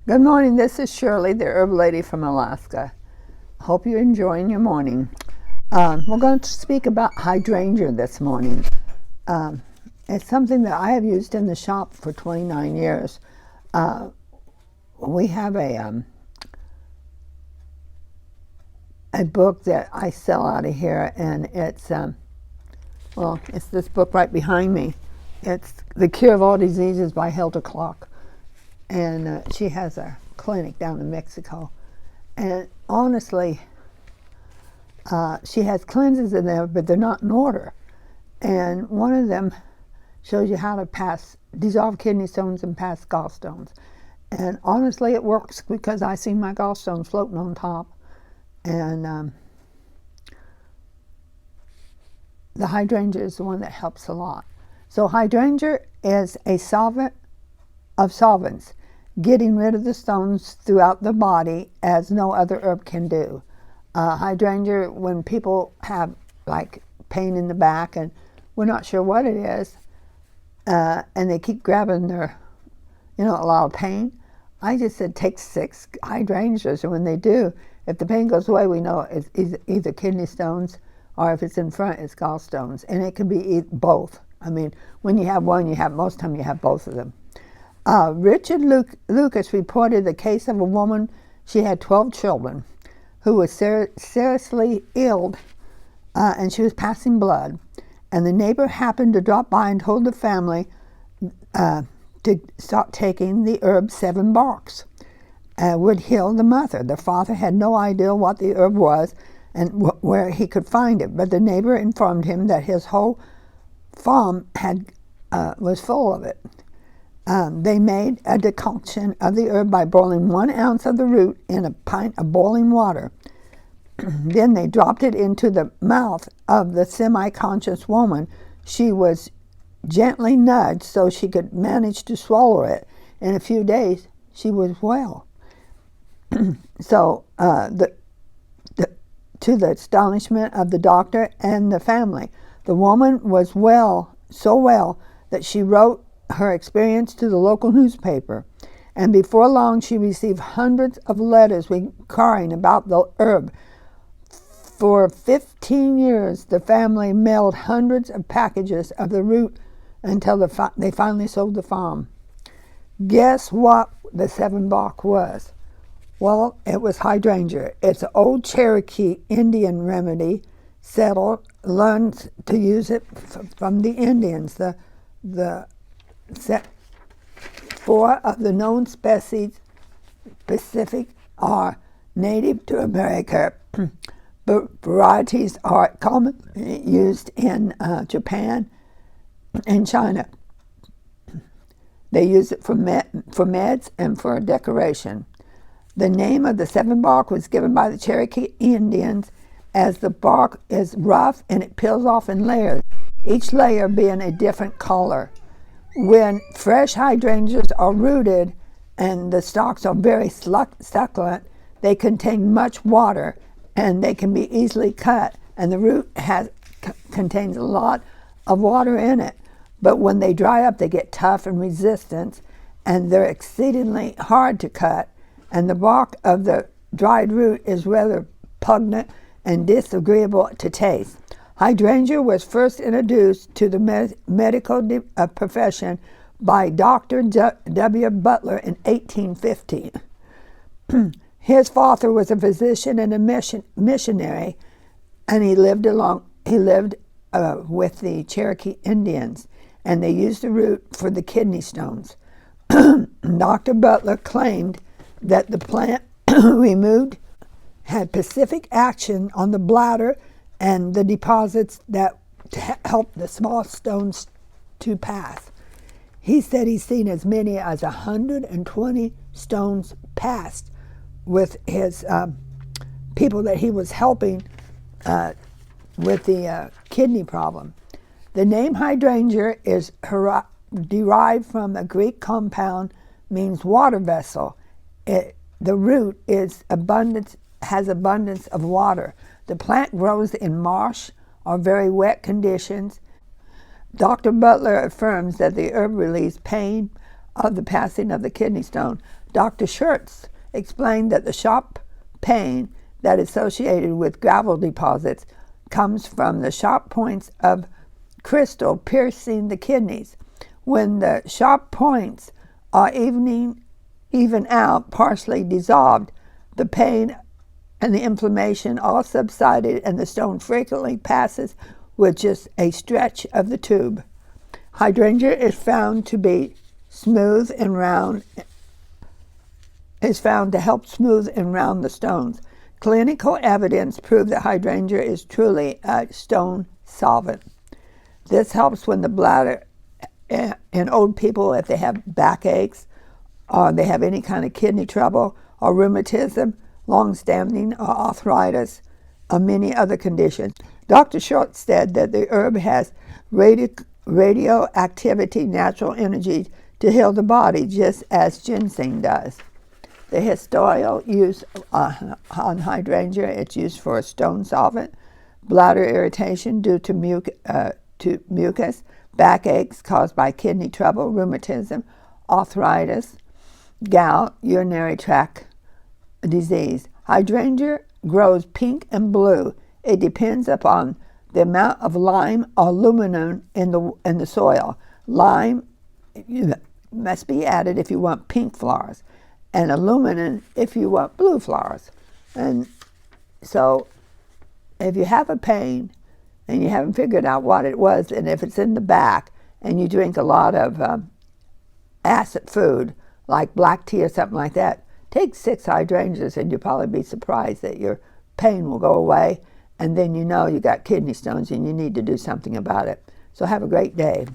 Good morning, this is Shirley, the herb lady from Alaska. Hope you're enjoying your morning. We're going to speak about hydrangea this morning. It's something that I have used in the shop for 29 years. We have a book that I sell out of here, and it's this book right behind me. It's The Cure of All Diseases by Hilda Clark. And she has a clinic down in Mexico. And honestly, she has cleanses in there, but they're not in order. And one of them shows you how to dissolve kidney stones and pass gallstones. And honestly, it works because I see my gallstones floating on top. And the hydrangea is the one that helps a lot. So hydrangea is a solvent of solvents, getting rid of the stones throughout the body as no other herb can do. Hydrangea, when people have like pain in the back and we're not sure what it is, and they keep grabbing their, a lot of pain, I just said take 6 hydrangeas, and when they do, if the pain goes away, we know it's either kidney stones, or if it's in front, it's gallstones, and it can be both. I mean, when you have one, most of the time you have both of them. Richard Lucas reported the case of a woman. She had 12 children who was seriously ill, and she was passing blood. And the neighbor happened to drop by and told the family to start taking the herb 7 barks. Would heal the mother. The father had no idea what the herb was and where he could find it, but the neighbor informed him that his whole farm was full of it. They made a decoction of the herb by boiling 1 ounce of the root in a pint of boiling water. Then they dropped it into the mouth of the semi-conscious woman. She was gently nudged so she could manage to swallow it. In a few days, she was well. So, to the astonishment of the doctor and the family, the woman was so well that she wrote her experience to the local newspaper, and before long she received hundreds of letters inquiring about the herb. For 15 years, the family mailed hundreds of packages of the root until they finally sold the farm. Guess what the 7 bark was? Well, it was hydrangea. It's an old Cherokee Indian remedy, learned to use it from the Indians. The 4 of the known species Pacific are native to America, but varieties are commonly used in Japan and China. They use it for meds and for decoration. The name of the 7 bark was given by the Cherokee Indians as the bark is rough and it peels off in layers, each layer being a different color. When fresh hydrangeas are rooted and the stalks are very succulent, they contain much water and they can be easily cut, and the root contains a lot of water in it. But when they dry up, they get tough and resistant, and they're exceedingly hard to cut, and the bark of the dried root is rather pungent and disagreeable to taste. Hydrangea was first introduced to the medical profession by Dr. W. Butler in 1850. His father was a physician and a missionary, and he lived with the Cherokee Indians, and they used the root for the kidney stones. Dr. Butler claimed that the plant removed had specific action on the bladder and the deposits that help the small stones to pass. He said he's seen as many as 120 stones passed with his people that he was helping with the kidney problem. The name hydrangea is derived from a Greek compound, means water vessel. The root has abundance of water. The plant grows in marsh or very wet conditions. Dr. Butler affirms that the herb relieves pain of the passing of the kidney stone. Dr. Schurtz explained that the sharp pain that is associated with gravel deposits comes from the sharp points of crystal piercing the kidneys. When the sharp points are even out, partially dissolved, the pain and the inflammation all subsided, and the stone frequently passes with just a stretch of the tube. Hydrangea is found to be smooth and round, is found to help smooth and round the stones. Clinical evidence proves that hydrangea is truly a stone solvent. This helps when the bladder, in old people, if they have backaches, or they have any kind of kidney trouble, or rheumatism, long-standing, or arthritis, or many other conditions. Dr. Schultz said that the herb has radioactivity, natural energy to heal the body, just as ginseng does. The historical use on hydrangea, it's used for a stone solvent, bladder irritation due to mucus, backaches caused by kidney trouble, rheumatism, arthritis, gout, urinary tract disease. Hydrangea grows pink and blue. It depends upon the amount of lime or aluminum in the soil. Lime must be added if you want pink flowers, and aluminum if you want blue flowers. And so if you have a pain and you haven't figured out what it was, and if it's in the back and you drink a lot of acid food like black tea or something like that, take 6 hydrangeas and you'll probably be surprised that your pain will go away, and then you know you got kidney stones and you need to do something about it. So have a great day.